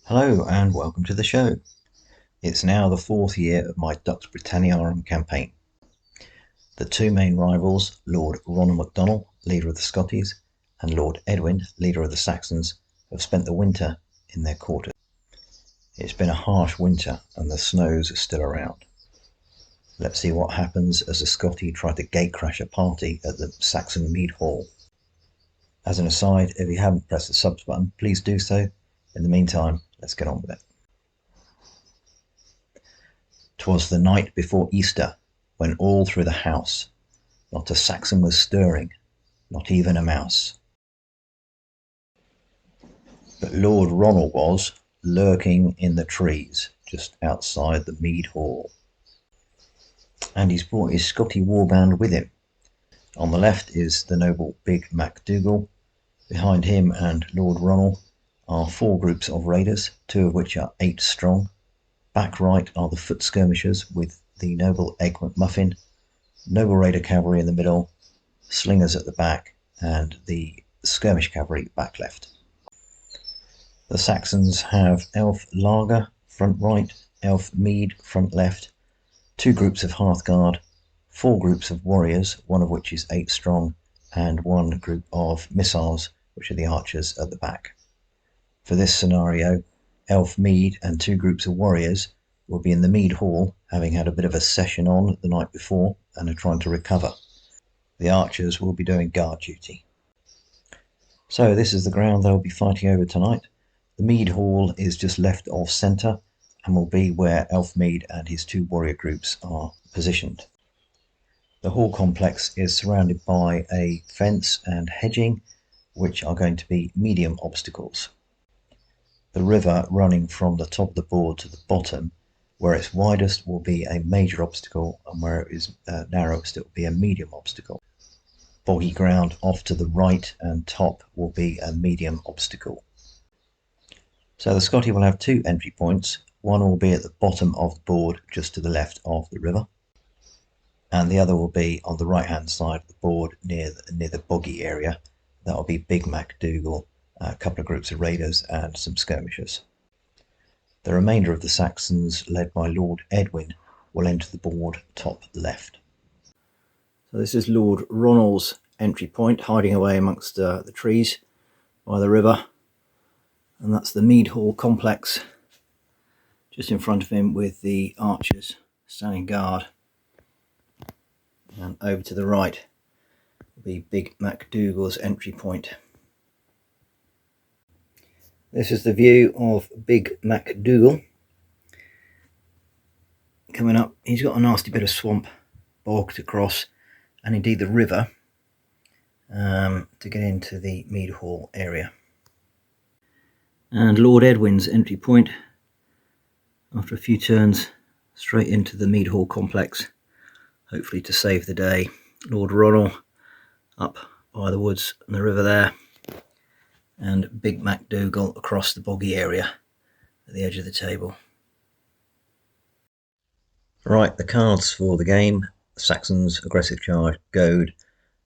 Hello and welcome to the show. It's now the fourth year of my Dux Britanniarum campaign. The two main rivals, Lord Ronald MacDonald, leader of the Scotties, and Lord Edwin, leader of the Saxons, have spent the winter in their quarters. It's been a harsh winter and the snows are still around. Let's see what happens as the Scotti try to gatecrash a party at the Saxon Mead-Hall. As an aside, if you haven't pressed the subs button, please do so. In the meantime, let's get on with it. 'Twas the night before Easter, when all through the house not a Saxon was stirring, not even a mouse. But Lord Ronald was lurking in the trees just outside the Mead-Hall. And he's brought his Scotti warband with him. On the left is the noble Big MacDougall. Behind him and Lord Ronald are four groups of raiders, two of which are 8 strong. Back right are the foot skirmishers with the noble Egg McMuffin, noble raider cavalry in the middle, slingers at the back, and the skirmish cavalry back left. The Saxons have Elf Lager front right, Elf Mead front left, two groups of Hearthguard, four groups of warriors, one of which is 8 strong, and one group of missiles, which are the archers at the back. For this scenario, Elf Mead and two groups of warriors will be in the Mead-Hall, having had a bit of a session on the night before and are trying to recover. The archers will be doing guard duty. So this is the ground they'll be fighting over tonight. The Mead-Hall is just left of centre and will be where Elf Mead and his two warrior groups are positioned. The hall complex is surrounded by a fence and hedging, which are going to be medium obstacles. The river running from the top of the board to the bottom, where it's widest, will be a major obstacle, and where it is narrowest, it will be a medium obstacle. Boggy ground off to the right and top will be a medium obstacle. So the Scotti will have 2 entry points. One will be at the bottom of the board, just to the left of the river, and the other will be on the right hand side of the board near the boggy area. That will be Big MacDougall, a couple of groups of raiders and some skirmishers. The remainder of the Saxons, led by Lord Edwin, will enter the board top left. So this is Lord Ronald's entry point, hiding away amongst the trees by the river, and that's the Mead-Hall complex just in front of him with the archers standing guard. And over to the right will be Big MacDougall's entry point. This is the view of Big MacDougall coming up. He's got a nasty bit of swamp, bog to cross, and indeed the river to get into the Mead-Hall area. And Lord Edwin's entry point, after a few turns, straight into the Mead-Hall complex, hopefully to save the day. Lord Ronald up by the woods and the river there, and Big MacDougall across the boggy area at the edge of the table. Right, the cards for the game: Saxons, aggressive charge, goad,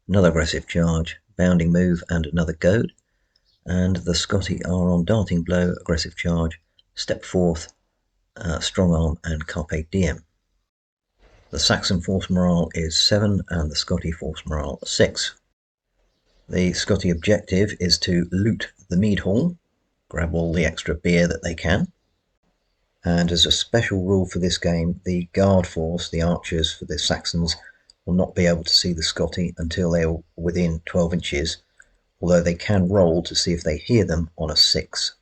another aggressive charge, bounding move, and another goad. And the Scotti are on darting blow, aggressive charge, step forth, strong arm, and carpe diem. The Saxon force morale is 7 and the Scotti force morale 6. The Scotti objective is to loot the Mead-Hall, grab all the extra beer that they can. And as a special rule for this game, the guard force, the archers for the Saxons, will not be able to see the Scotti until they are within 12 inches, although they can roll to see if they hear them on a 6.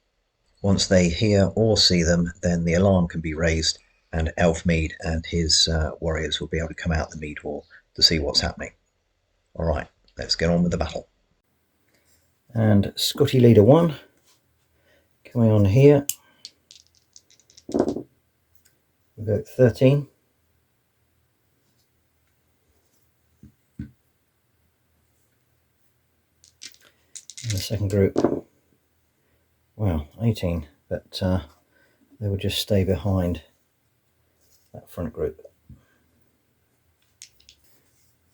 Once they hear or see them, then the alarm can be raised, and Elf Mead and his warriors will be able to come out the Mead-Hall to see what's happening. Alright, let's get on with the battle. And Scotti leader 1 coming on here. We've got 13. And the second group, well, 18, but they will just stay behind that front group.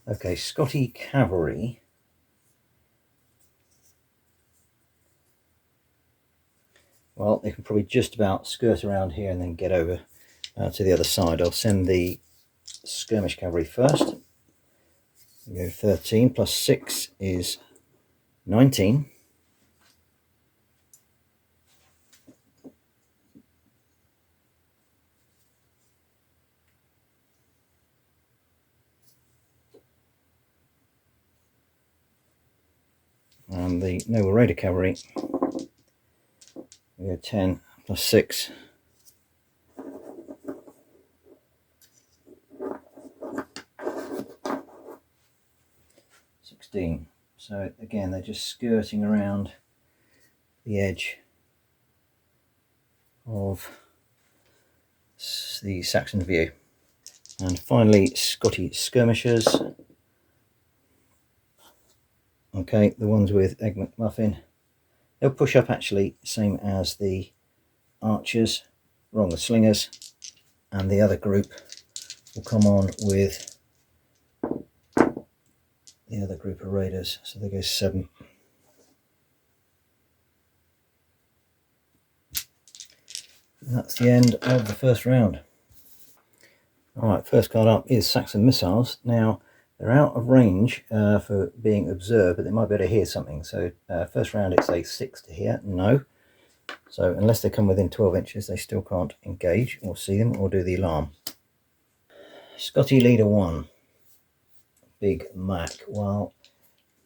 Okay, Scotti cavalry. well, they can probably just about skirt around here and then get over to the other side. I'll send the skirmish cavalry first. We go 13 plus 6 is 19. And the Noble Raider Cavalry, we go 10 plus 6. 16. So again, they're just skirting around the edge of the Saxon view. And finally, Scotti skirmishers. Okay, the ones with Egg McMuffin, they'll push up actually, same as the archers, wrong, the slingers, and the other group will come on with the other group of raiders, so they go 7. And that's the end of the first round. Alright, first card up is Saxon missiles. Now, they're out of range for being observed, but they might be able to hear something. So first round it's a 6 to hear, no. So unless they come within 12 inches, they still can't engage or see them or do the alarm. Scotti Leader 1, Big Mac. Well,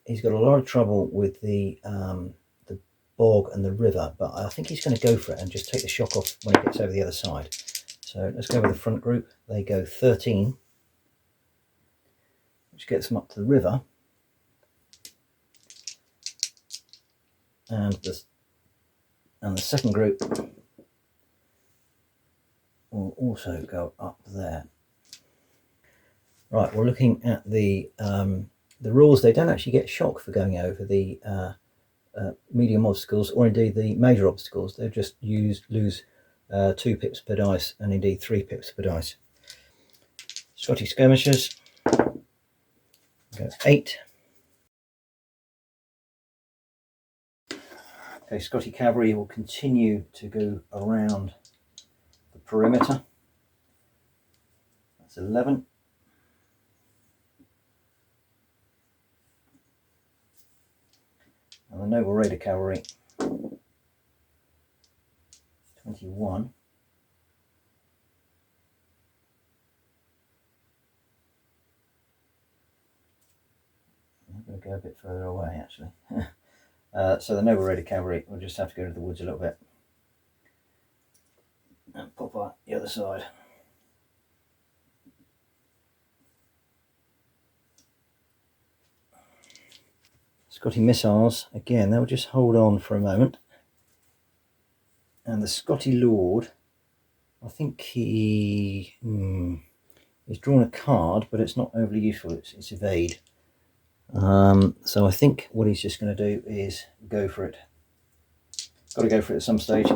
he's got a lot of trouble with the bog and the river, but I think he's going to go for it and just take the shock off when he gets over the other side. So let's go with the front group. They go 13. Which gets them up to the river, and the second group will also go up there. Right, we're looking at the rules. They don't actually get shock for going over the medium obstacles, or indeed the major obstacles. They just lose 2 pips per dice, and indeed 3 pips per dice. Scotti skirmishers. Go 8. Okay, Scotti cavalry will continue to go around the perimeter. That's 11. And the Noble Raider cavalry, 21. I'm going to go a bit further away actually. So the Noble Raider cavalry will just have to go to the woods a little bit and pop out the other side. Scotti missiles, again, they'll just hold on for a moment. And the Scotti Lord, I think he's drawn a card, but it's not overly useful, it's evade. So I think what he's just going to do is go for it. Got to go for it at some stage.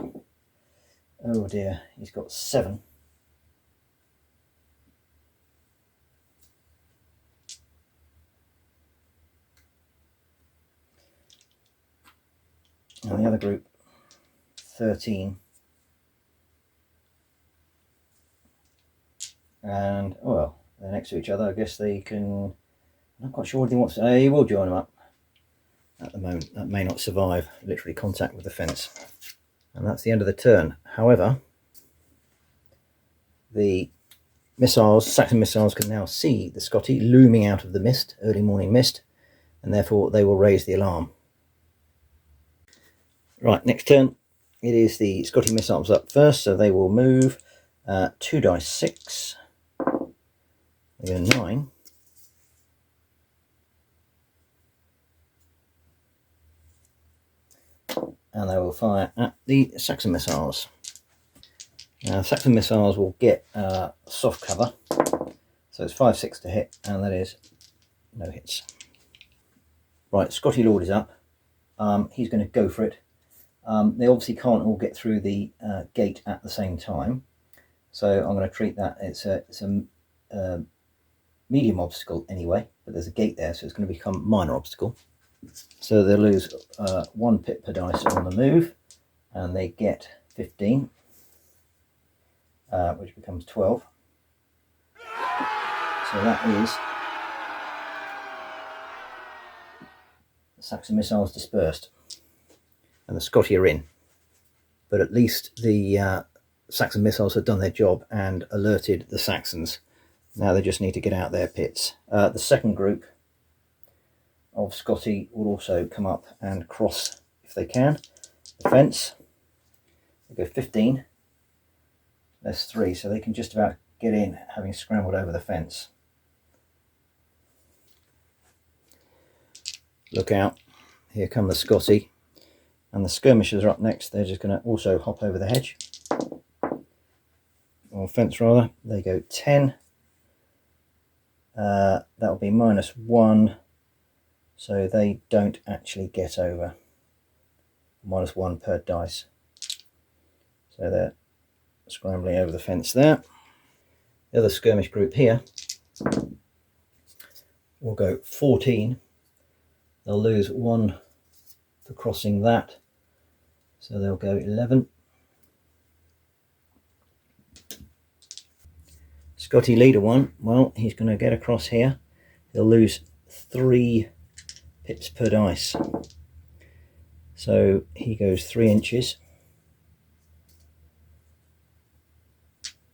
Oh dear, he's got 7. And the other group, 13. And, well, they're next to each other. I guess they can... I'm not quite sure what he wants to... he will join them up. At the moment, that may not survive literally contact with the fence. And that's the end of the turn. However, the missiles, Saxon missiles, can now see the Scotti looming out of the mist, early morning mist, and therefore they will raise the alarm. Right, next turn, it is the Scotti missiles up first, so they will move 2 dice 6. They go 9. And they will fire at the Saxon missiles. Now, Saxon missiles will get soft cover, so it's 5-6 to hit, and that is no hits. Right, Scotti Lord is up. He's going to go for it. They obviously can't all get through the gate at the same time, so I'm going to treat that it's a medium obstacle anyway, but there's a gate there, so it's going to become minor obstacle. So they'll lose 1 pip per dice on the move, and they get 15, which becomes 12. So that is the Saxon missiles dispersed, and the Scotti are in. But at least the Saxon missiles have done their job and alerted the Saxons. Now they just need to get out their pits. The second group of Scotti will also come up and cross, if they can, the fence. They go 15, less 3, so they can just about get in, having scrambled over the fence. Look out, here come the Scotti, and the skirmishers are up next. They're just going to also hop over the hedge, or fence rather. They go 10, that'll be -1, so they don't actually get over. -1 per dice, so they're scrambling over the fence there. The other skirmish group here will go 14. They'll lose 1 for crossing that, so they'll go 11. Scotti leader 1, well, he's going to get across here. He'll lose 3 pips per dice, so he goes 3 inches.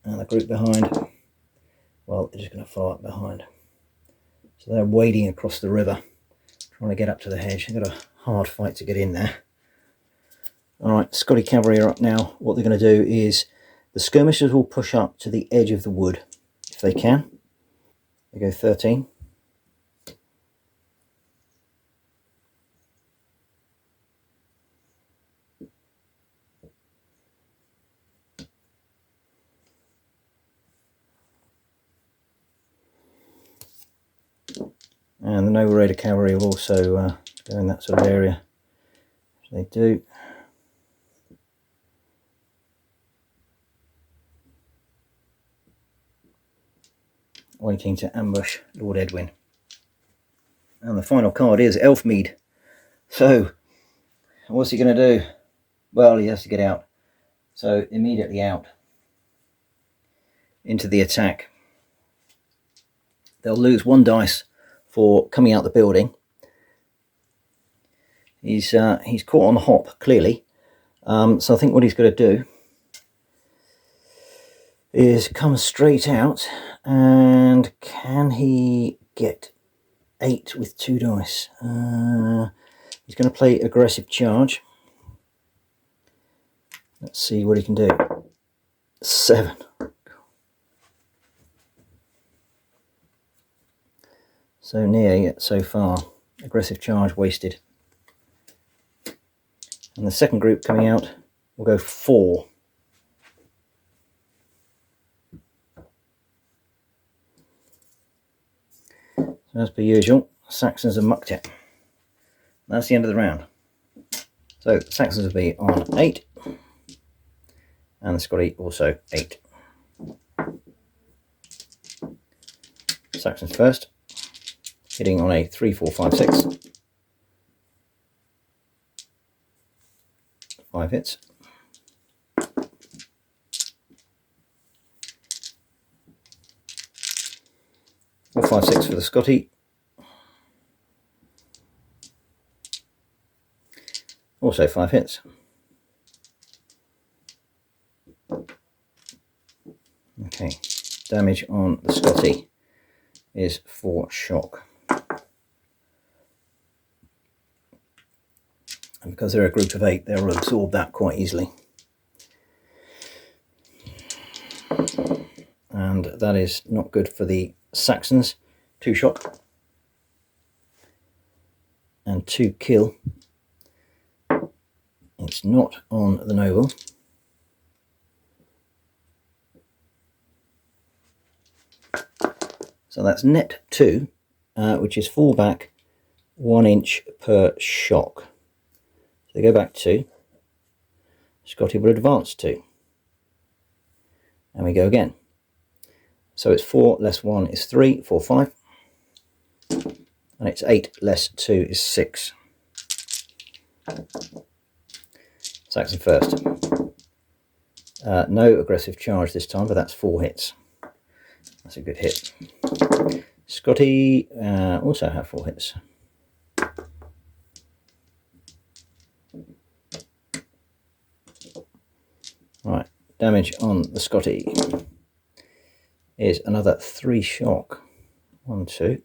And the group behind, well, they're just going to follow up behind. So they're wading across the river, trying to get up to the hedge. They've got a hard fight to get in there. Alright, Scotti cavalry are up now. What they're going to do is the skirmishers will push up to the edge of the wood, if they can. They go 13. And the Noble Raider cavalry will also go in that sort of area. So they do. Waiting to ambush Lord Edwin. And the final card is Elfmead. So, what's he going to do? Well, he has to get out. So, immediately out into the attack. They'll lose 1 dice for coming out the building. He's caught on the hop, clearly. So I think what he's going to do is come straight out, and can he get 8 with 2 dice? He's going to play aggressive charge. Let's see what he can do. 7. So near yet so far. Aggressive charge wasted. And the second group coming out will go 4. So as per usual, Saxons have mucked it. That's the end of the round. So the Saxons will be on 8, and the Scotti also 8. Saxons first, hitting on a 3, 4, 5, 6. 5 hits. 4, 5, 6 for the Scotti. Also 5 hits. Okay, damage on the Scotti is 4 shock. And because they're a group of 8, they'll absorb that quite easily. And that is not good for the Saxons. 2 shock. And 2 kill. It's not on the noble. So that's net 2, which is fall back 1 inch per shock. So they go back 2. Scotti will advance 2. And we go again. So it's 4 less 1 is 3, 4, 5. And it's 8 less 2 is 6. Saxon first. No aggressive charge this time, but that's 4 hits. That's a good hit. Scotti also have 4 hits. Right, damage on the Scotti is another 3 shock. 1, 2,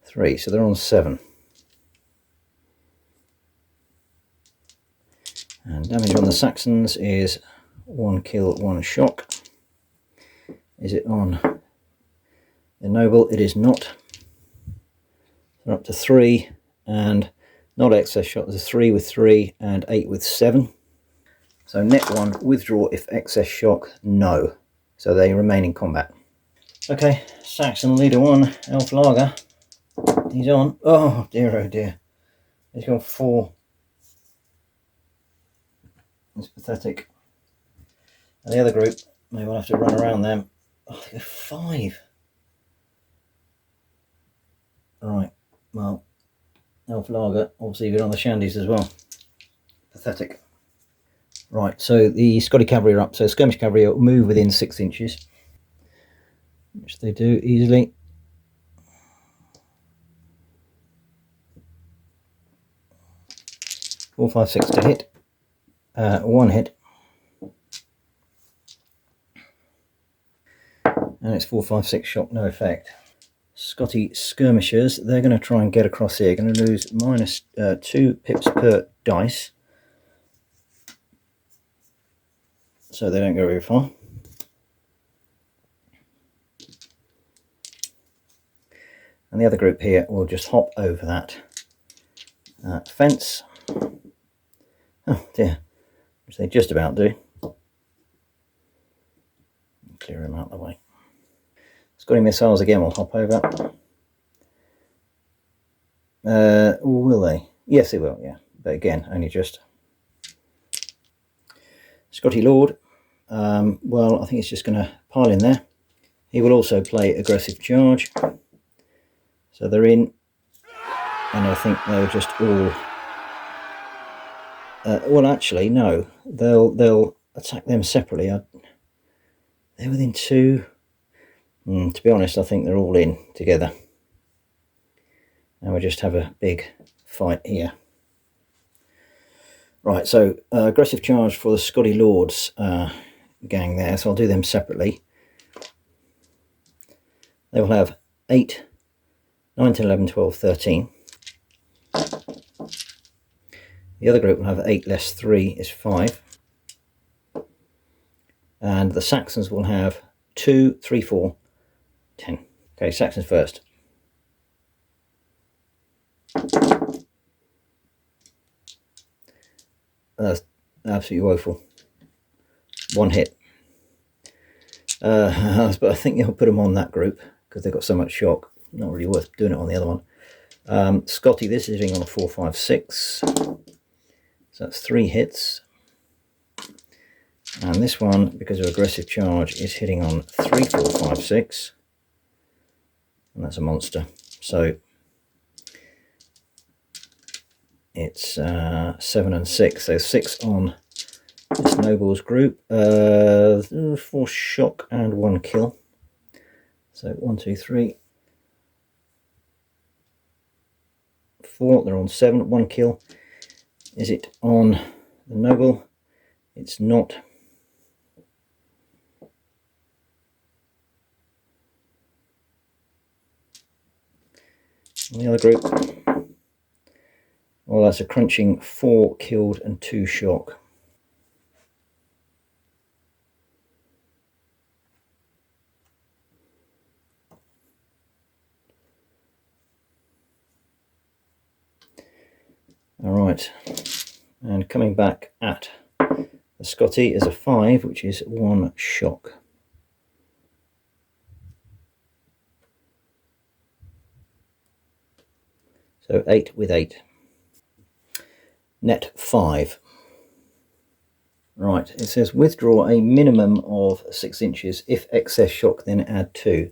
3. So they're on 7. And damage on the Saxons is 1 kill, 1 shock. Is it on the noble? It is not. They're up to 3, and not excess shock. There's a 3 with 3 and 8 with 7. So net 1, withdraw if excess shock, no. So they remain in combat. Okay, Saxon leader 1, Elf Lager. He's on. Oh dear, oh dear. He's got 4. It's pathetic. And the other group, maybe we'll have to run around them. Oh, they got 5. Right, well, Elf Lager, obviously good on the shandies as well. Pathetic. Right, so the Scotti cavalry are up. So skirmish cavalry will move within 6 inches, which they do easily. Four, 5, 6 to hit. 1 hit. And it's 4, 5, 6 shock, no effect. Scotti skirmishers, they're going to try and get across here. Going to lose minus 2 pips per dice. So they don't go very far. And the other group here will just hop over that fence. Oh dear, which they just about do. Clear them out of the way. Scotti missiles again will hop over. Or will they? Yes, they will, yeah. But again, only just. Scotti Lord, well, I think it's just going to pile in there. He will also play aggressive charge. So they're in, and I think they'll just all... well, actually, no. They'll attack them separately. They're within 2. To be honest, I think they're all in together. And we'll just have a big fight here. Right, so aggressive charge for the Scotti Lords gang there. So I'll do them separately. They will have 8, 9, 10, 11, 12, 13. The other group will have 8 less 3 is 5. And the Saxons will have 2, 3, 4, 10. Okay, Saxons first. That's absolutely woeful. 1 hit. But I think you'll put them on that group because they've got so much shock. Not really worth doing it on the other one. Scotti, this is hitting on a 4, 5, 6. So that's 3 hits. And this one, because of aggressive charge, is hitting on 3, 4, 5, 6. And that's a monster. So it's 7 and 6. So 6 on this nobles group. 4 shock and 1 kill. So 1, 2, 3, 4. They're on 7. 1 kill. Is it on the noble? It's not. On the other group, well, that's a crunching 4 killed and 2 shock. All right, and coming back at the Scotti is a 5, which is 1 shock. So 8 with 8. Net 5. Right, it says withdraw a minimum of 6 inches. If excess shock, then add 2.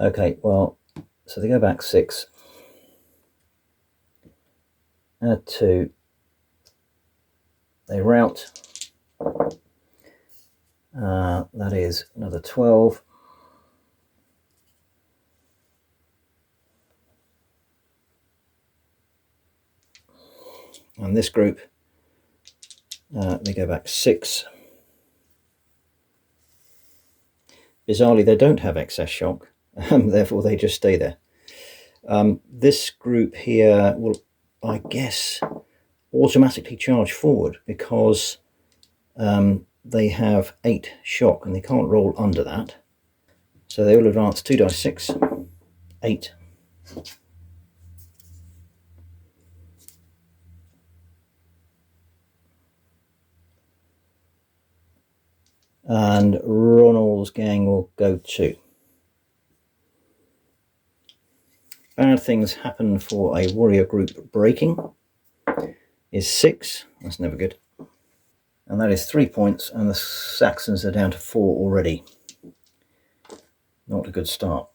Okay, well, so they go back 6. add 2, they rout, that is another 12. And this group, they go back 6. Bizarrely, they don't have excess shock, therefore they just stay there. This group here will, I guess, automatically charge forward because they have 8 shock and they can't roll under that. So they will advance 2 dice 6, 8. And Ronald's gang will go 2. Bad things happen for a warrior group breaking is 6. That's never good. And that is 3 points, and the Saxons are down to 4 already. Not a good start.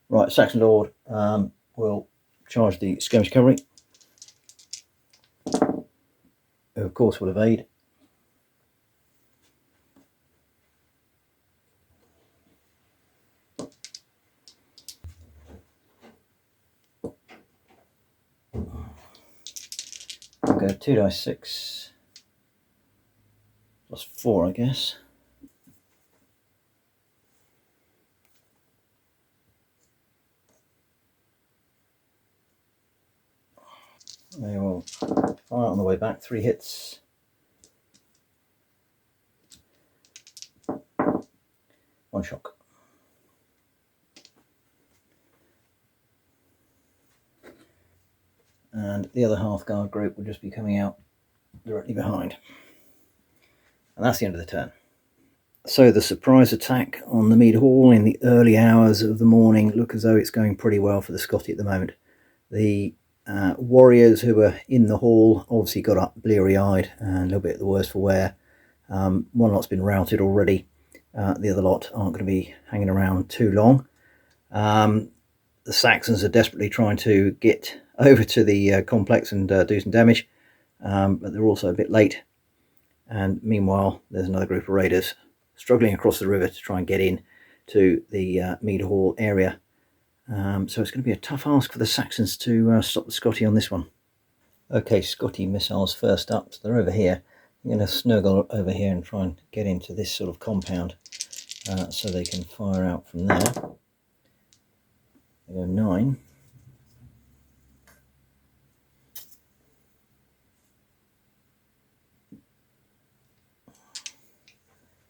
Right, Saxon Lord will charge the skirmish cavalry, who of course will evade. I'll go 2 dice 6 plus 4, I guess. They will fire on the way back, 3 hits. 1 shock. And the other half guard group will just be coming out directly behind. And that's the end of the turn. So the surprise attack on the Mead-Hall in the early hours of the morning look as though it's going pretty well for the Scotti at the moment. The warriors who were in the hall obviously got up bleary-eyed and a little bit the worse for wear. One lot's been routed already. The other lot aren't going to be hanging around too long. The Saxons are desperately trying to get over to the complex and do some damage, but they're also a bit late. And meanwhile, there's another group of raiders struggling across the river to try and get in to the Mead-Hall area. So it's going to be a tough ask for the Saxons to stop the Scotti on this one. Okay, Scotti missiles first up. So they're over here. I'm going to snuggle over here and try and get into this sort of compound so they can fire out from there. They go 9.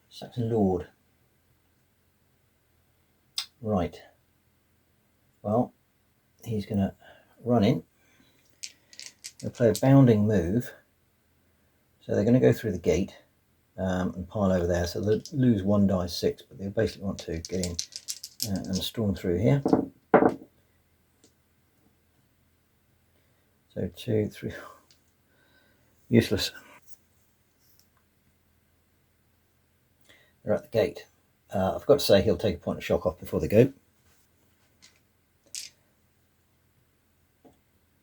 Saxon Lord. Right. Well, he's going to run in. He'll play a bounding move. So they're going to go through the gate and pile over there. So they'll lose 1 dice 6, but they basically want to get in and storm through here. So 2, 3, useless. They're at the gate. I forgot to say he'll take a point of shock off before they go.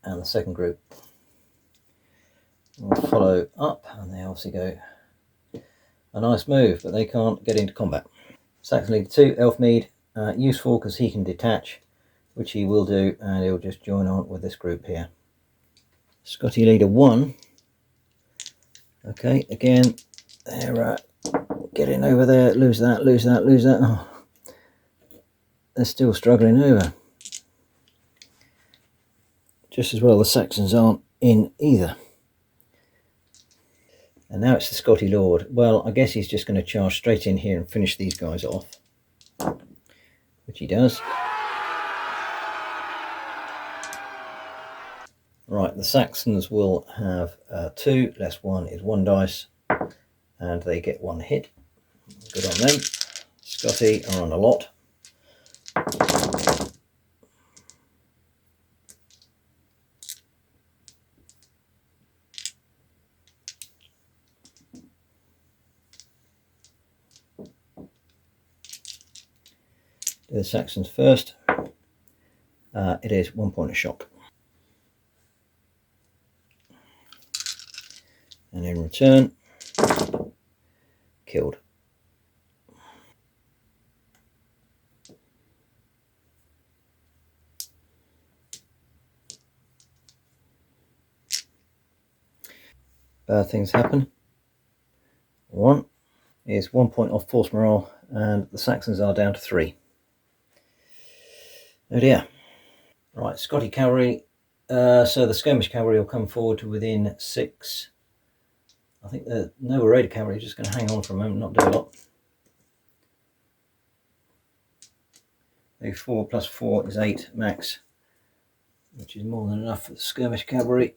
And the second group will follow up, and they obviously go a nice move, but they can't get into combat. Saxon Leader 2, Elfmead, useful because he can detach, which he will do, and he'll just join on with this group here. Scotti Leader 1, okay, again, they're getting over there, lose that, lose that, lose that. Oh, they're still struggling over. Just as well the Saxons aren't in either. And now it's the Scotti Lord. Well, I guess he's just going to charge straight in here and finish these guys off, which he does. Right, the Saxons will have 2 less 1 is 1 dice, and they get 1 hit. Good on them. Scotti are on a lot. Do the Saxons first. It is 1 point of shock. and in return, killed. Bad things happen. One is 1 point off force morale, and the Saxons are down to 3. Oh dear. Right, Scotti cavalry. So the skirmish cavalry will come forward to within 6. I think the Noble Raider cavalry is just going to hang on for a moment, not do a lot. 4 plus 4 is 8 max, which is more than enough for the skirmish cavalry.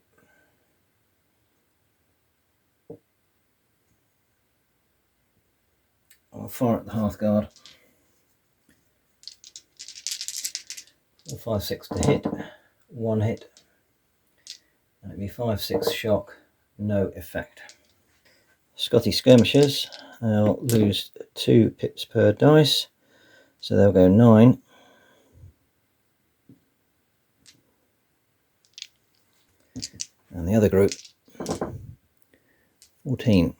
I'll fire at the Hearthguard. 4, 5, 6 to hit, 1 hit, and it'll be 5, 6 shock, no effect. Scotti skirmishers, they'll lose 2 pips per dice, so they'll go 9. And the other group, 14.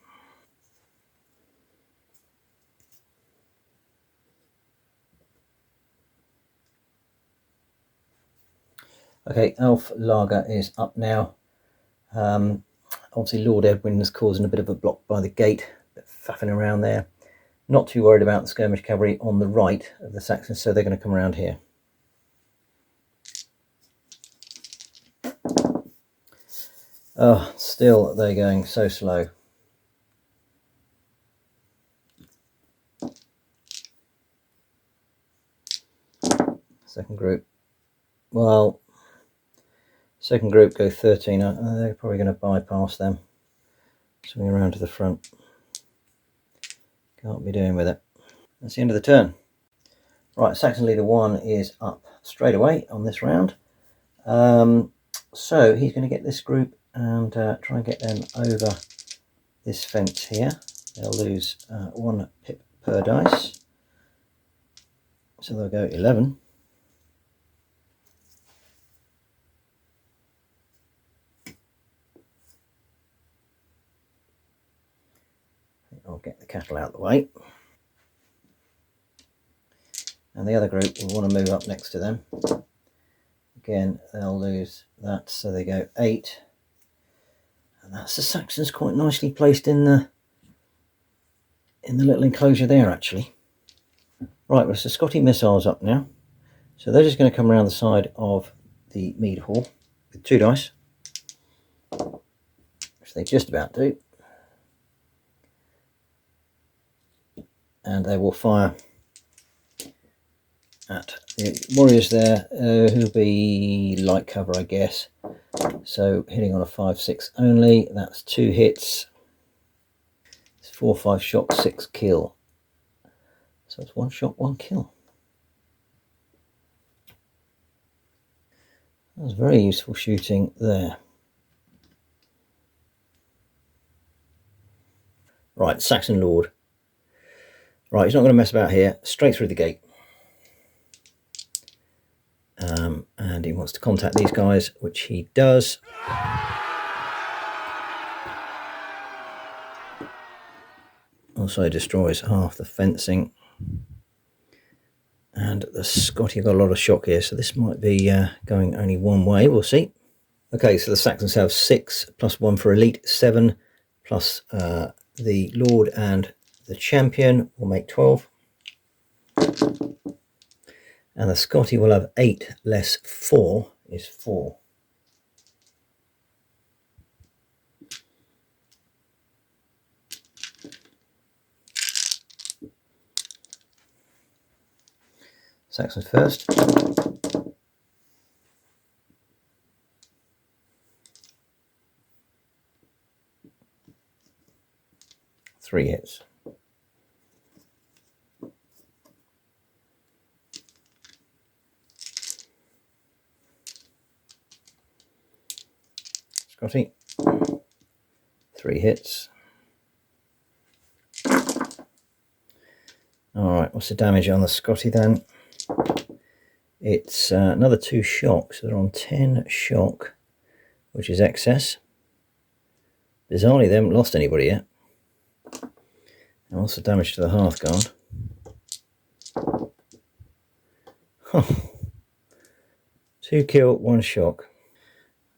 Okay, Elf Lager is up now. Obviously Lord Edwin is causing a bit of a block by the gate, faffing around there. Not too worried about the skirmish cavalry on the right of the Saxons, so they're going to come around here. Oh, still they're going so slow. Second group. Well, second group go 13. They're probably going to bypass them. Swing around to the front. Can't be doing with it. That's the end of the turn. Right, Saxon leader 1 is up straight away on this round. So he's going to get this group and try and get them over this fence here. They'll lose 1 pip per dice. So they'll go 11. I'll get the cattle out of the way. And the other group will want to move up next to them. Again, they'll lose that, so they go 8. And that's the Saxons quite nicely placed in the little enclosure there, actually. Right, well, so Scotti missiles up now. So they're just going to come around the side of the Mead-Hall with 2 dice, which they just about do. And they will fire at the warriors there, who'll be light cover, I guess. So hitting on a 5, 6 only, that's 2 hits. It's 4, 5 shock, 6 kill. So it's 1 shot, 1 kill. That was very useful shooting there. Right, Saxon Lord. Right, he's not going to mess about here. Straight through the gate. And he wants to contact these guys, which he does. Also destroys half the fencing. And the Scotti have got a lot of shock here, so this might be going only one way. We'll see. Okay, so the Saxons have 6 plus 1 for elite, 7 plus the Lord and the Champion will make 12. And the Scotti will have 8 less 4 is 4. Saxons first. 3 hits. Scotti. 3 hits. Alright, what's the damage on the Scotti then? It's another 2 shocks, so they're on 10 shock, which is excess. Bizarrely, they haven't lost anybody yet. And also damage to the Hearthguard. Huh. 2 kill, 1 shock.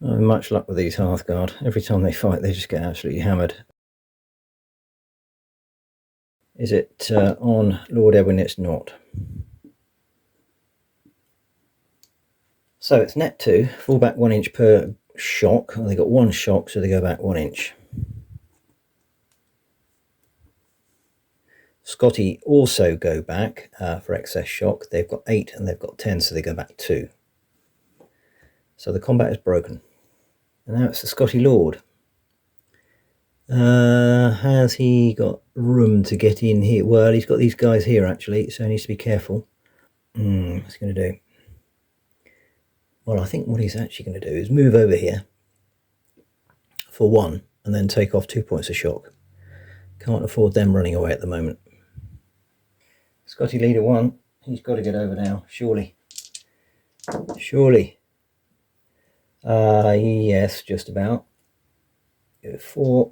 Not having much luck with these Hearthguard. Every time they fight, they just get absolutely hammered. Is it on Lord Edwin? It's not. So it's net 2, fall back 1 inch per shock. They got 1 shock, so they go back 1 inch. Scotti also go back for excess shock. They've got 8 and they've got 10, so they go back 2. So the combat is broken. And now it's the Scotti Lord. Has he got room to get in here? Well, he's got these guys here actually, so he needs to be careful. What's he going to do? Well, I think what he's actually going to do is move over here for 1 and then take off 2 points of shock. Can't afford them running away at the moment. Scotti leader 1, he's got to get over now, surely. Surely. Yes, just about. Go 4.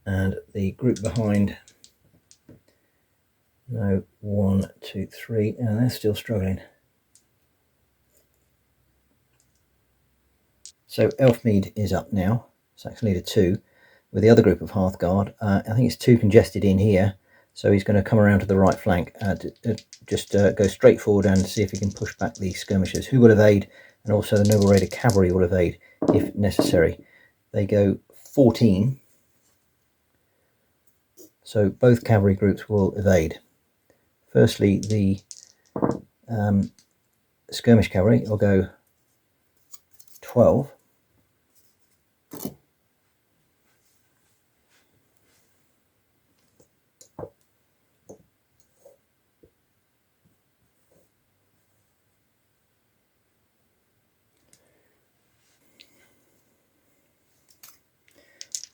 And the group behind, no, 1, 2, 3, and they're still struggling. So Elfmead is up now, Saxon leader 2, with the other group of Hearthguard. I think it's too congested in here, so he's going to come around to the right flank, just go straight forward and see if he can push back the skirmishers, who will evade, and also the Noble Raider cavalry will evade if necessary. They go 14, so both cavalry groups will evade. Firstly, the skirmish cavalry will go 12.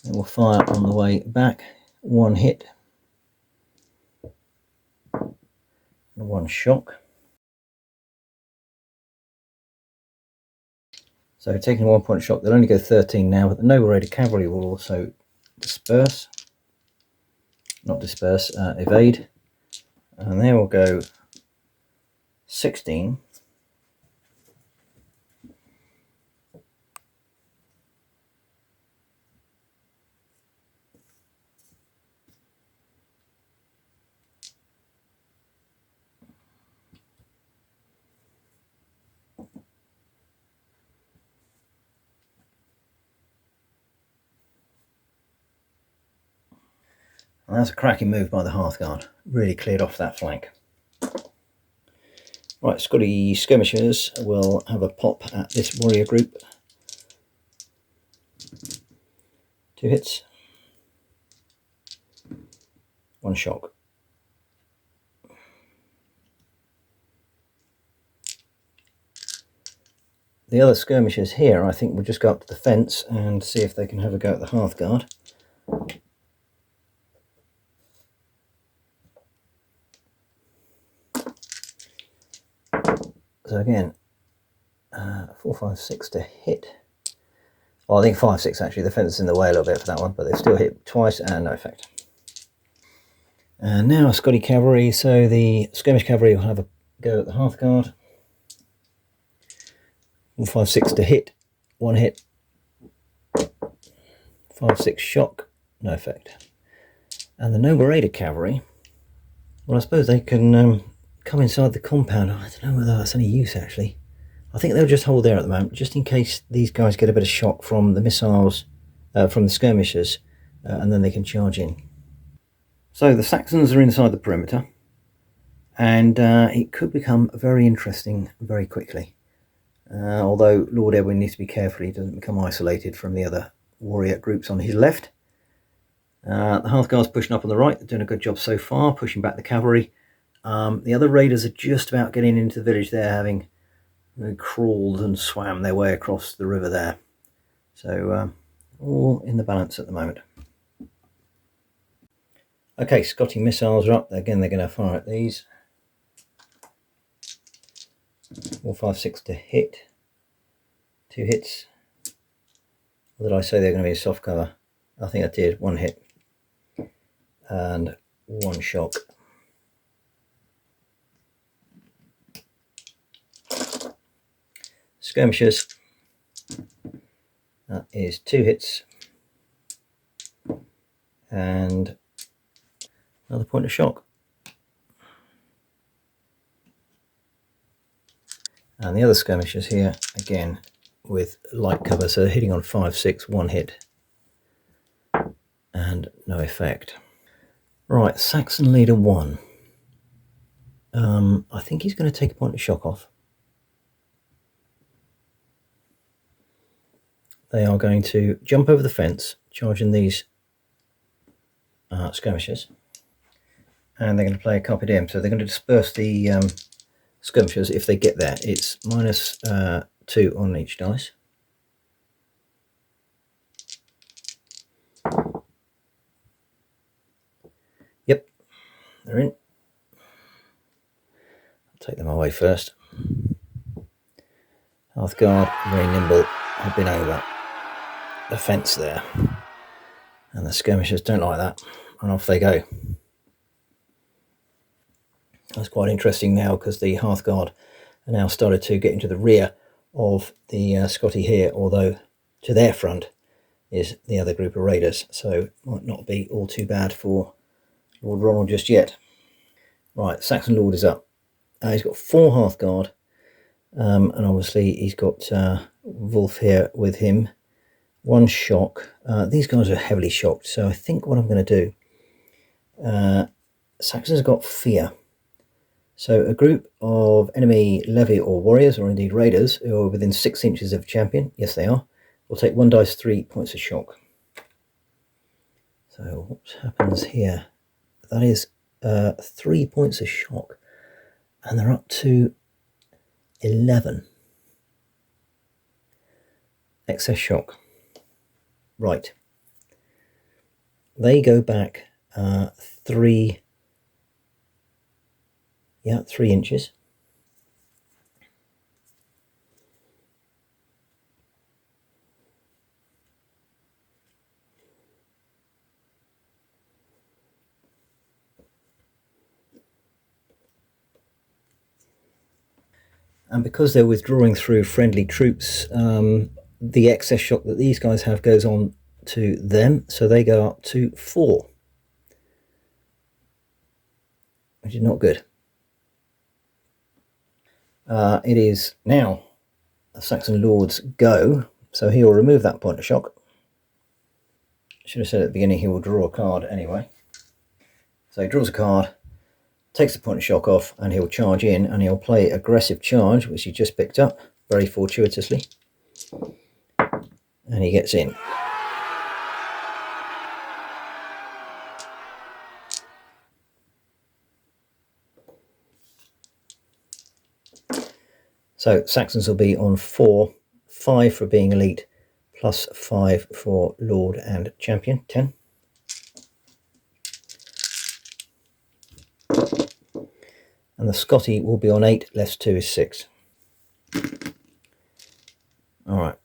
It will fire on the way back, 1 hit and 1 shock. So taking 1 point shock, they'll only go 13 now, but the Noble Raider cavalry will also disperse, not disperse, evade, and they will go 16. And that's a cracking move by the Hearthguard. Really cleared off that flank. Right, Scotti skirmishers will have a pop at this warrior group. 2 hits. 1 shock. The other skirmishers here, I think, will just go up to the fence and see if they can have a go at the Hearthguard. So again, 4, 5, 6 to hit. Well, I think 5, 6 actually. The fence is in the way a little bit for that one, but they've still hit twice and no effect. And now Scotti cavalry. So the skirmish cavalry will have a go at the Hearthguard. 4, 5, 6 to hit. 1 hit. 5, 6 shock. No effect. And the Noble Raider cavalry. Well, I suppose they can come inside the compound. I don't know whether that's any use actually. I think they'll just hold there at the moment, just in case these guys get a bit of shock from the missiles, from the skirmishers, and then they can charge in. So the Saxons are inside the perimeter, and it could become very interesting very quickly. Although Lord Edwin needs to be careful he doesn't become isolated from the other warrior groups on his left. The Hearthguard's pushing up on the right. They're doing a good job so far, pushing back the cavalry. The other raiders are just about getting into the village there, having crawled and swam their way across the river there. So all in the balance at the moment. Okay, Scotti missiles are up. Again, they're going to fire at these. 4, 5, 6 to hit. 2 hits. Or did I say they're going to be a soft cover? I think I did. 1 hit and 1 shock. Skirmishers, that is 2 hits and another point of shock. And the other skirmishers here, again, with light cover, so they're hitting on 5, 6, 1 hit and no effect. Right, Saxon leader 1. I think he's going to take a point of shock off. They are going to jump over the fence, charging these skirmishers, and they're going to play a carpe diem. So they're going to disperse the skirmishers if they get there. It's -2 on each dice. Yep, they're in. I'll take them away first. Hearthguard, very nimble, have been over the fence there, and the skirmishers don't like that, and off they go. That's quite interesting now, because the Hearthguard are now started to get into the rear of the Scotti here, although to their front is the other group of raiders, so might not be all too bad for Lord Ronald just yet. Right, Saxon Lord is up. He's got 4 Hearthguard, and obviously he's got Wolf here with him. 1 shock. These guys are heavily shocked, so I think what I'm going to do, Saxon's got fear. So a group of enemy levy or warriors, or indeed raiders, who are within 6 inches of champion, yes they are, will take 1 dice 3 points of shock. So what happens here? That is 3 points of shock, and they're up to 11. Excess shock. Right. They go back 3 inches. And because they're withdrawing through friendly troops, the excess shock that these guys have goes on to them, so they go up to 4, which is not good. It is now the Saxon Lord's go, so he will remove that point of shock. Should have said at the beginning he will draw a card anyway. So he draws a card, takes the point of shock off, and he'll charge in, and he'll play aggressive charge, which he just picked up very fortuitously, and he gets in. So Saxons will be on 4, 5 for being elite, plus 5 for Lord and Champion, 10. And the Scotti will be on 8, less 2 is 6. Alright,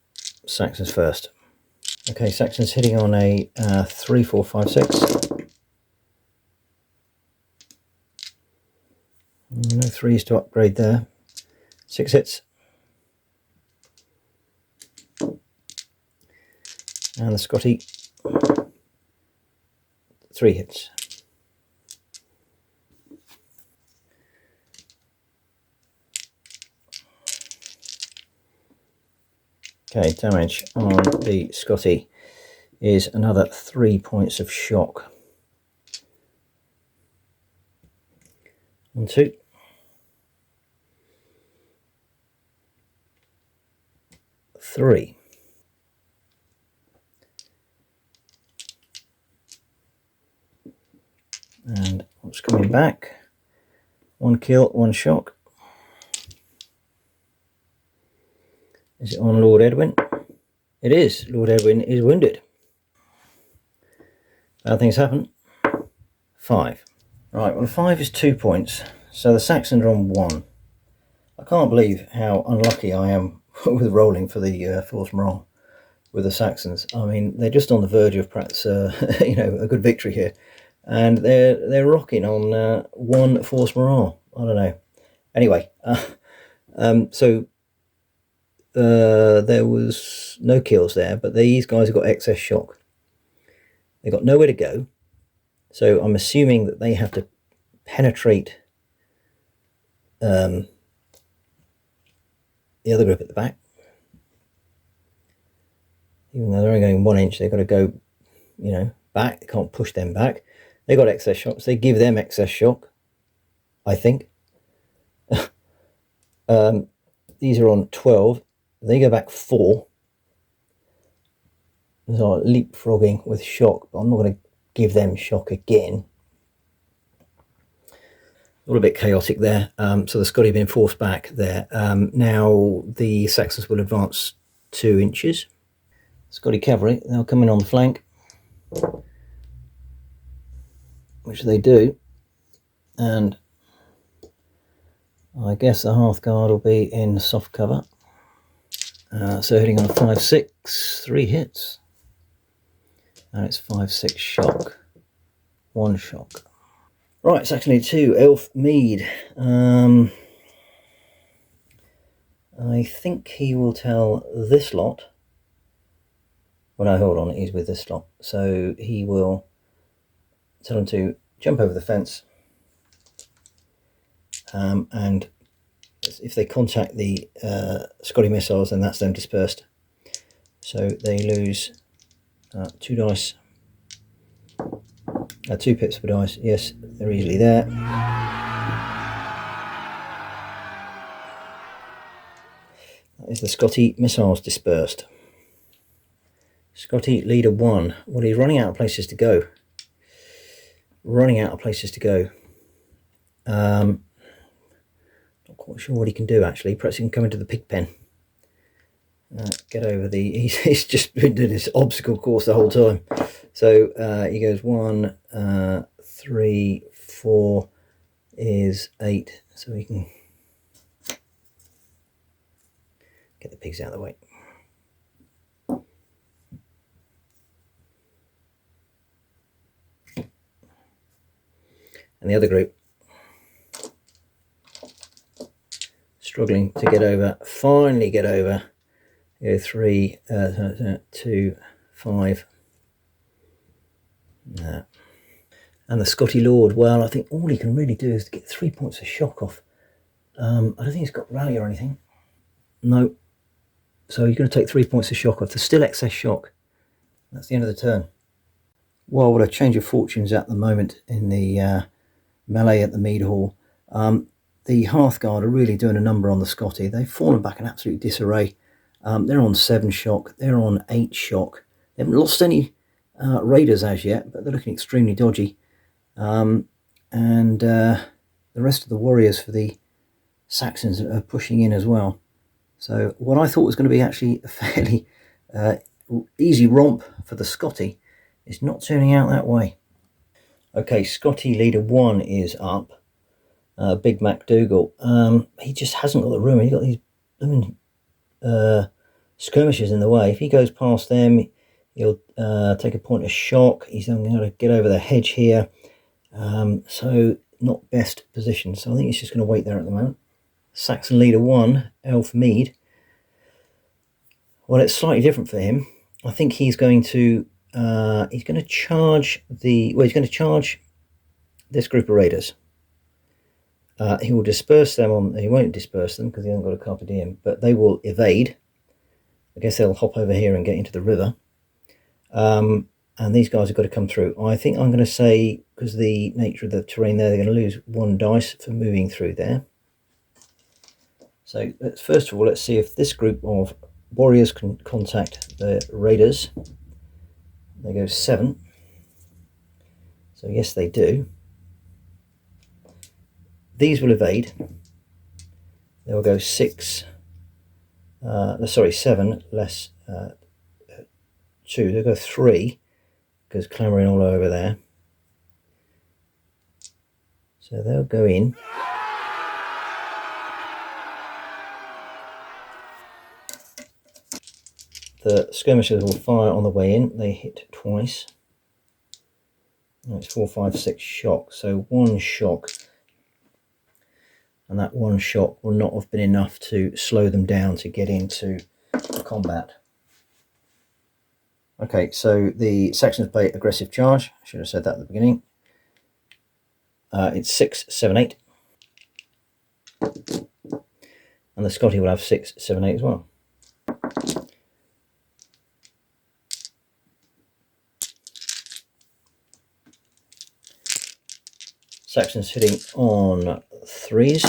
Saxons first. Okay, Saxon's hitting on a 3, 4, 5, 6. No 3s to upgrade there. 6 hits. And the Scotti, 3 hits. Okay, damage on the Scotti is another 3 points of shock. 1, 2. 3. And what's coming back? 1 kill, 1 shock. Is it on Lord Edwin? It is. Lord Edwin is wounded. Bad things happen. 5. Right, well 5 is 2 points, so the Saxons are on 1. I can't believe how unlucky I am with rolling for the force morale with the Saxons. I mean, they're just on the verge of perhaps you know, a good victory here, and they're rocking on 1 force morale. I don't know. Anyway, so there was no kills there, but these guys have got excess shock. They've got nowhere to go, so I'm assuming that they have to penetrate the other group at the back. Even though they're only going 1 inch, they've got to go, you know, back. They can't push them back. They've got excess shock, so they give them excess shock, I think. These are on 12. They go back 4. So leapfrogging with shock, but I'm not going to give them shock again. A little bit chaotic there. So the Scotti have been forced back there. Now the Saxons will advance 2 inches. Scotti cavalry, they'll come in on the flank, which they do, and I guess the Hearthguard will be in soft cover. So hitting on a 5-6, 3 hits, and it's 5-6 shock, 1 shock. Right, Saxon 2, Elf Mead. I think he will tell this lot. Well, no, hold on, he's with this lot. So he will tell them to jump over the fence. And if they contact the Scotti missiles, then that's them dispersed. So they lose 2 dice. 2 pips per dice. Yes, they're easily there. That is the Scotti missiles dispersed. Scotti leader 1. Well, he's running out of places to go. Not quite sure what he can do, actually. Perhaps he can come into the pig pen. Get over the... He's just been doing this obstacle course the whole time. So he goes 1, 3, 4 is 8. So we can get the pigs out of the way. And the other group struggling to get over, finally get over. Go 3, 2, 5. No. And the Scotti Lord, well, I think all he can really do is to get 3 points of shock off. I don't think he's got rally or anything. No. So he's going to take 3 points of shock off. There's still excess shock. That's the end of the turn. Well, what a change of fortunes at the moment in the melee at the Mead-Hall. The Hearthguard are really doing a number on the Scotti. They've fallen back in absolute disarray. They're on 7 shock. They're on 8 shock. They haven't lost any raiders as yet, but they're looking extremely dodgy. And the rest of the warriors for the Saxons are pushing in as well. So what I thought was going to be actually a fairly easy romp for the Scotti is not turning out that way. Okay, Scotti leader 1 is up. Big Mac Dougal. He just hasn't got the room. He's got these blooming skirmishes in the way. If he goes past them, he'll take a point of shock. He's then going to get over the hedge here. So not best position. So I think he's just going to wait there at the moment. Saxon leader 1, Elf Mead. Well, it's slightly different for him. I think he's going to charge he's going to charge this group of raiders. He will disperse them he won't disperse them because he hasn't got a carpe diem, but they will evade. I guess they'll hop over here and get into the river. And these guys have got to come through. I think I'm going to say, because of the nature of the terrain there, they're going to lose 1 dice for moving through there. So first of all, let's see if this group of warriors can contact the raiders. They go 7. So yes, they do. These will evade. They will go 6. 7 less 2. They'll go 3 because clambering all over there. So they'll go in. the skirmishers will fire on the way in. They hit twice. It's 4, 5, 6 shock. So 1 shock, and that 1 shock will not have been enough to slow them down to get into combat. Okay, so the Saxons play aggressive charge. I should have said that at the beginning. It's 6, 7, 8. And the Scotti will have 6, 7, 8 as well. Saxons hitting on 3s.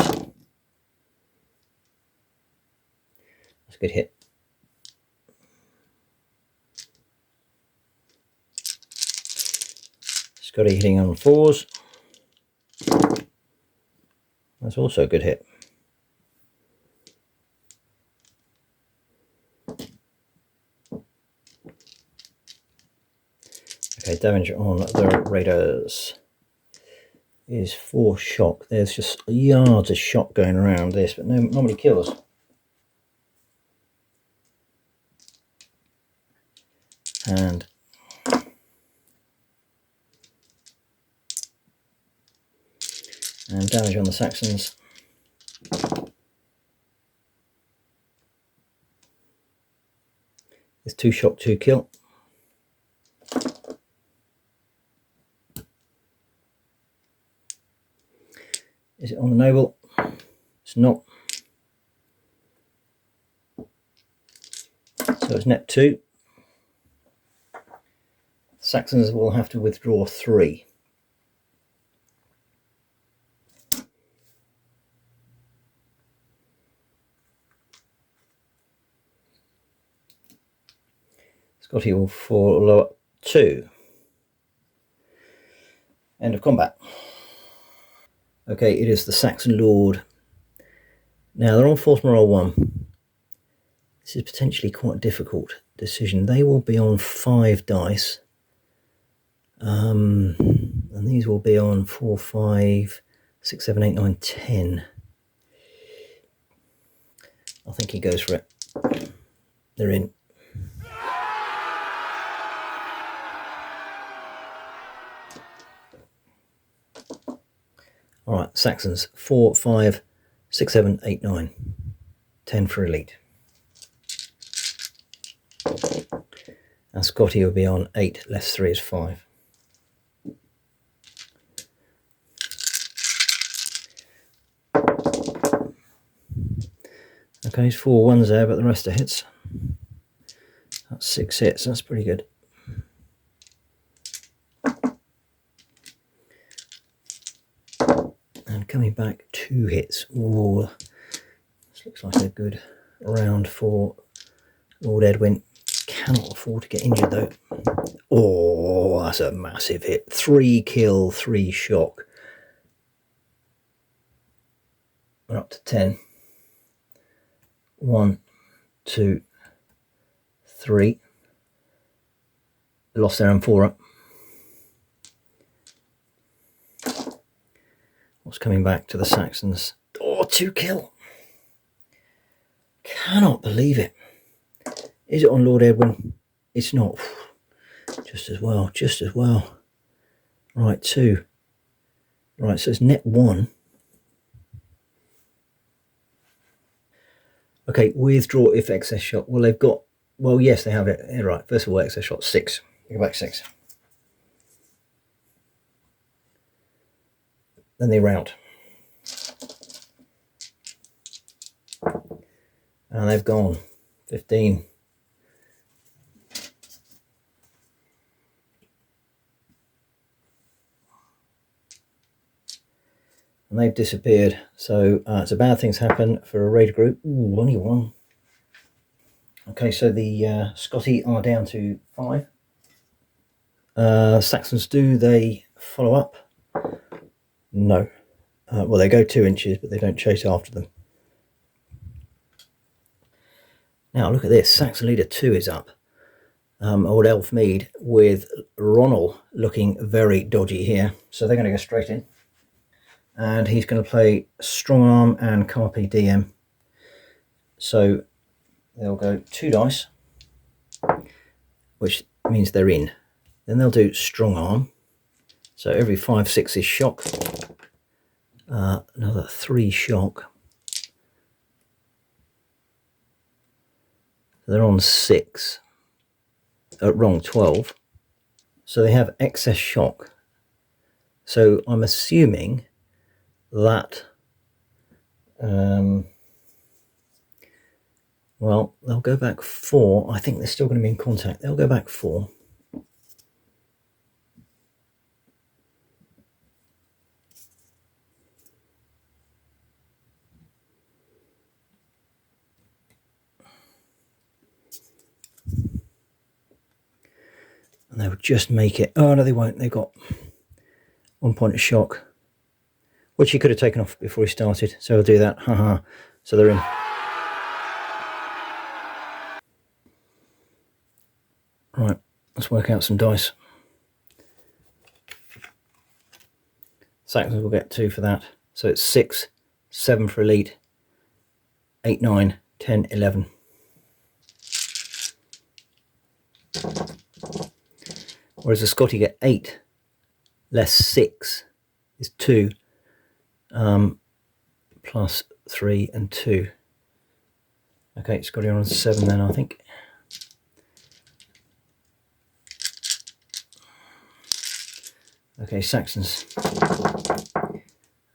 That's a good hit. Scotti hitting on 4s. That's also a good hit. Okay, damage on the raiders is 4 shock. There's just yards of shock going around this, but not many kills. And damage on the Saxons. It's 2 shock, 2 kill. Is it on the noble? It's not. So it's net 2. Saxons will have to withdraw 3. Scotti will follow 2. End of combat. Okay, it is the Saxon Lord. Now they're on force morale 1. This is potentially quite a difficult decision. They will be on 5 dice. And these will be on 4, 5, 6, 7, 8, 9, 10. I think he goes for it. They're in. Alright, Saxons 4, 5, 6, 7, 8, 9. 10 for elite. And Scotti will be on 8, less 3 is 5. Okay, there's 4 ones there, but the rest are hits. That's 6 hits, that's pretty good. And coming back, 2 hits. Ooh, this looks like a good round for Lord Edwin. Cannot afford to get injured though. Oh, that's a massive hit. 3 kill, 3 shock. We're up to 10. 1, 2, 3. Lost their M4 up. What's coming back to the Saxons? Oh, 2 kill. Cannot believe it. Is it on Lord Edwin? It's not. Just as well, just as well. Right, 2. Right, so it's net 1. Okay, withdraw if excess shot. Well, they've got, well, yes, they have it. Yeah, right, first of all, excess shot, 6. Go back 6. Then they rout. And they've gone 15. And they've disappeared. So so bad things happen for a raider group. Ooh, only 1. Okay, so the Scotti are down to 5. Saxons, do they follow up? No. Well, they go 2 inches, but they don't chase after them. Now, look at this. Saxon leader 2 is up. Old Elf Mead with Ronald looking very dodgy here. So they're going to go straight in. And he's going to play Strong Arm and Carpe Diem. So they'll go 2 dice. which means they're in. Then they'll do strong arm. So every 5/6 is shock. Another 3 shock. They're on 6. Wrong, 12. So they have excess shock. So I'm assuming that, well, they'll go back 4. I think they're still going to be in contact. They'll go back 4. And they would just make it. Oh no, they won't. They've got 1 point of shock, which he could have taken off before he started. So he'll do that. Haha. So they're in. Right. Let's work out some dice. Saxons will get 2 for that. So it's 6, 7 for elite, 8, 9, 10, 11. Whereas the Scotti get 8 less 6 is 2, plus 3 and 2. Okay, Scotti on 7 then, I think. Okay, Saxons.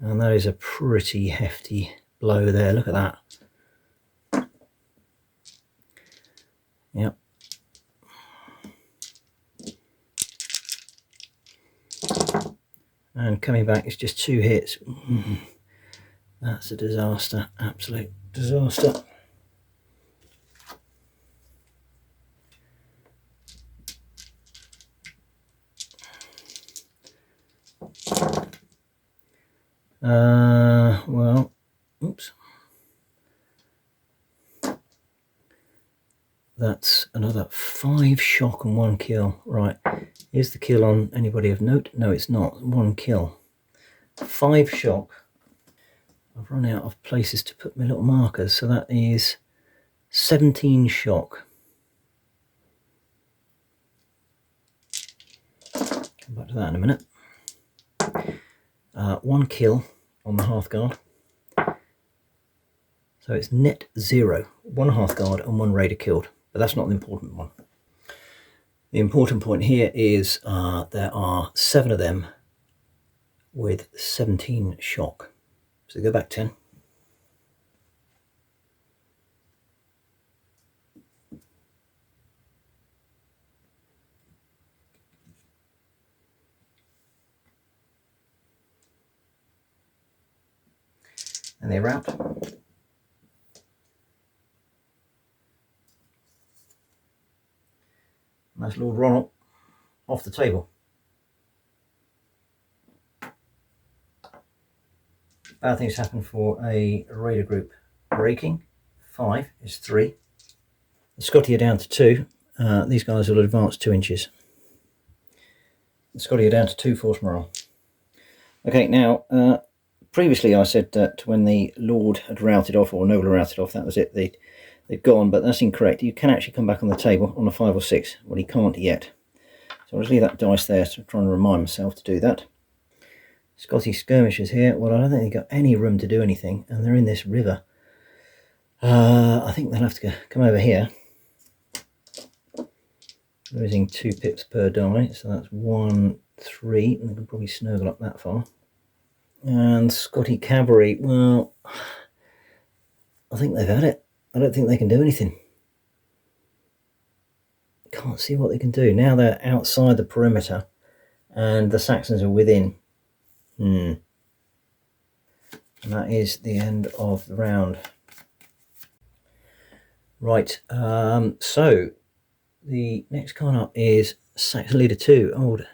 And that is a pretty hefty blow there. Look at that. Yep. And coming back, it's just 2 hits. That's a disaster. Absolute disaster. Well, oops. That's another 5 shock and 1 kill. Right, here's the kill on anybody of note. No, it's not. 1 kill. 5 shock. I've run out of places to put my little markers, so that is 17 shock. Come back to that in a minute. 1 kill on the Hearthguard. So it's net 0. 1 Hearthguard and 1 Raider killed. But that's not the important one. The important point here is there are 7 of them with 17 shock. So go back 10. And they're out. And that's Lord Ronald off the table. Bad things happen for a Raider group breaking. 5 is 3. The Scotti are down to 2. These guys will advance 2 inches. The Scotti are down to 2 force morale. Okay, now, previously I said that when the Lord had routed off, or Noble routed off, that was it. They've gone, but that's incorrect. You can actually come back on the table on a 5 or 6. Well, he can't yet. So I'll just leave that dice there to try and remind myself to do that. Scotti skirmishers here. Well, I don't think they've got any room to do anything, and they're in this river. I think they'll have to come over here. Losing 2 pips per die, so that's 1, 3, and they can probably snuggle up that far. And Scotti cavalry, well, I think they've had it. I don't think they can do anything. Can't see what they can do. Now they're outside the perimeter and the Saxons are within. And that is the end of the round. Right, so the next card up is Saxon Leader 2, old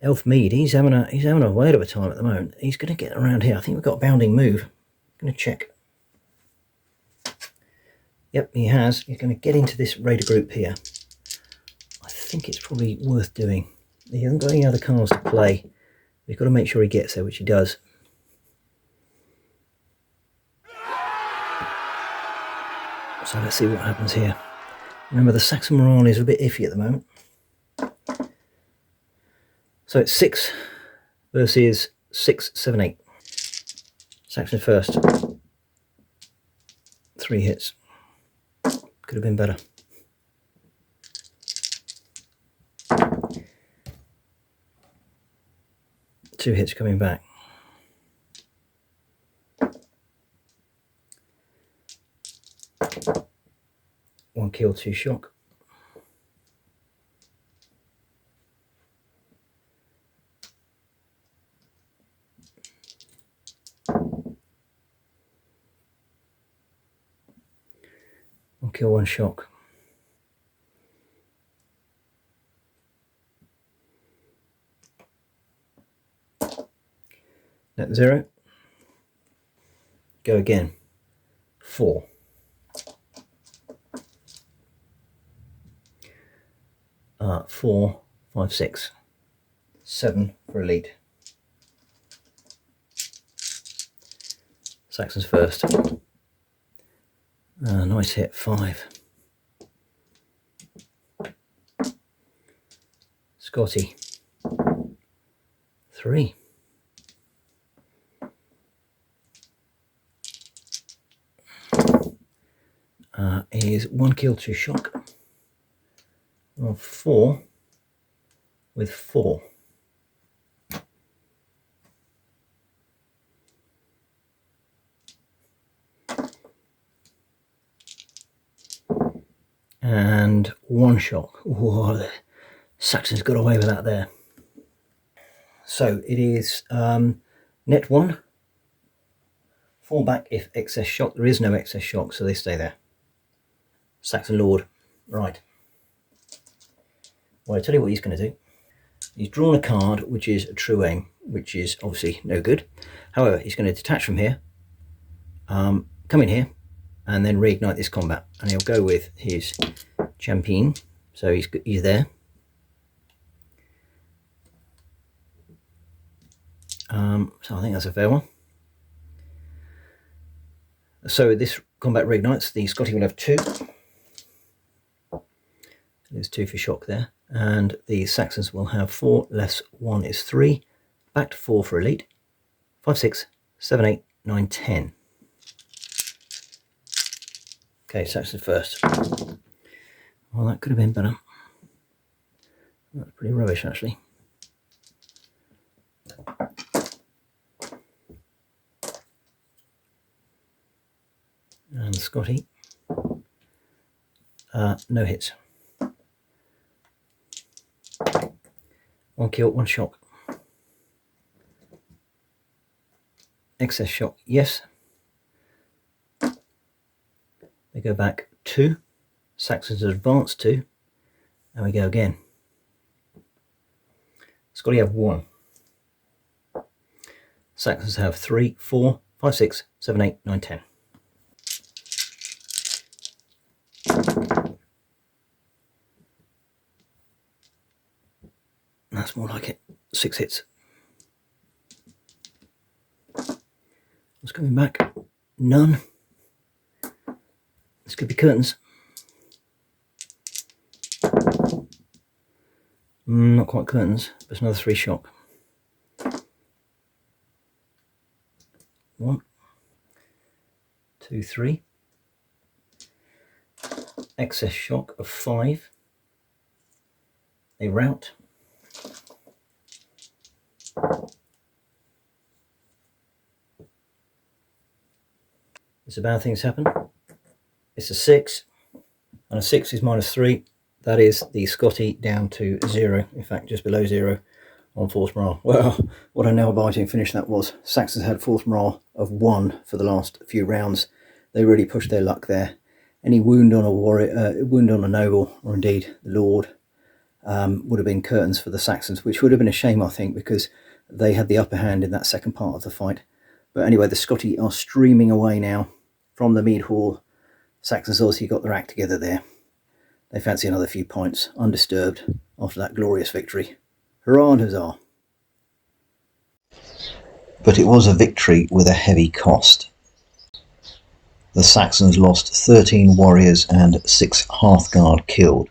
Elf Mead. He's having a whale of a time at the moment. He's going to get around here. I think we've got a bounding move. I'm going to check. Yep, he has. He's going to get into this Raider group here. I think it's probably worth doing. He hasn't got any other cards to play. We've got to make sure he gets there, which he does. So let's see what happens here. Remember, the Saxon morale is a bit iffy at the moment. So it's 6 versus 6, 7, 8. Saxon first. 3 hits. Could have been better. Two hits coming back. One kill, 2 shock. One kill, 1 shock. Net 0. Go again. 4. Four, 5, 6. 7 for elite. Saxon's first. Nice hit, 5. Scotti. 3. Is 1 kill, 2 shock. Well, 4 with 4. And 1 shock. Whoa, Saxon's got away with that there. So it is net 1. Fall back if excess shock. There is no excess shock, so they stay there. Saxon Lord. Right. Well, I'll tell you what he's going to do. He's drawn a card, which is a true aim, which is obviously no good. However, he's going to detach from here, come in here, and then reignite this combat. And he'll go with his champion. So he's there. So I think that's a fair one. So this combat reignites. The Scotti will have 2. There's 2 for shock there. And the Saxons will have 4 less 1 is 3. Back to 4 for elite. 5, 6, 7, 8, 9, 10. Okay, Saxon first. Well, that could have been better. That's pretty rubbish, actually. And Scotti. No hits. 1 kill, 1 shock. Excess shock, yes. They go back 2. Saxons advance 2. And we go again. Scotti have 1. Saxons have 3, 4, 5, 6, 7, 8, 9, 10. That's more like it. 6 hits. What's coming back? None. This could be curtains. Not quite curtains, but it's another 3 shock. 1, 2, 3. Excess shock of 5. They rout. It's a bad things happen. It's a 6, and a 6 is minus 3. That is the Scotti down to 0. In fact, just below 0 on force morale. Well, what a nail-biting finish that was. Saxons had force morale of 1 for the last few rounds. They really pushed their luck there. Any wound on a warrior, wound on a noble, or indeed the lord, would have been curtains for the Saxons, which would have been a shame, I think, because they had the upper hand in that second part of the fight. But anyway, the Scotti are streaming away now from the Mead-Hall. Saxons obviously got their act together there. They fancy another few points, undisturbed, after that glorious victory. Hurrah and huzzah! But it was a victory with a heavy cost. The Saxons lost 13 warriors and 6 Hearthguard killed.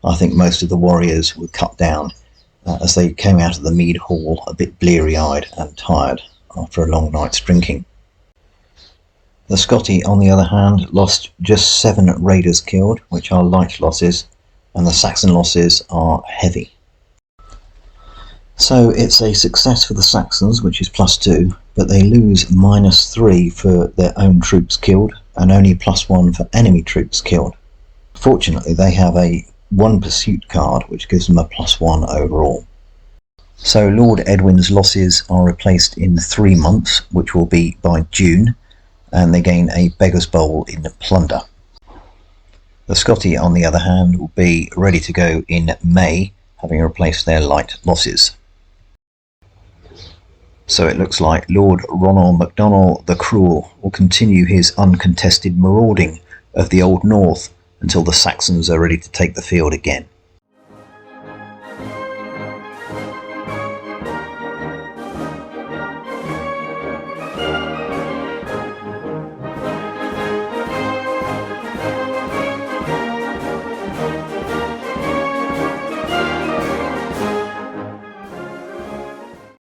I think most of the warriors were cut down as they came out of the Mead-Hall a bit bleary-eyed and tired after a long night's drinking. The Scotti, on the other hand, lost just 7 raiders killed, which are light losses, and the Saxon losses are heavy. So it's a success for the Saxons, which is +2, but they lose -3 for their own troops killed, and only +1 for enemy troops killed. Fortunately, they have a 1 pursuit card, which gives them a +1 overall. So Lord Edwin's losses are replaced in 3 months, which will be by June, and they gain a Beggar's Bowl in plunder. The Scotti, on the other hand, will be ready to go in May, having replaced their light losses. So it looks like Lord Ronald MacDonald the Cruel will continue his uncontested marauding of the Old North until the Saxons are ready to take the field again.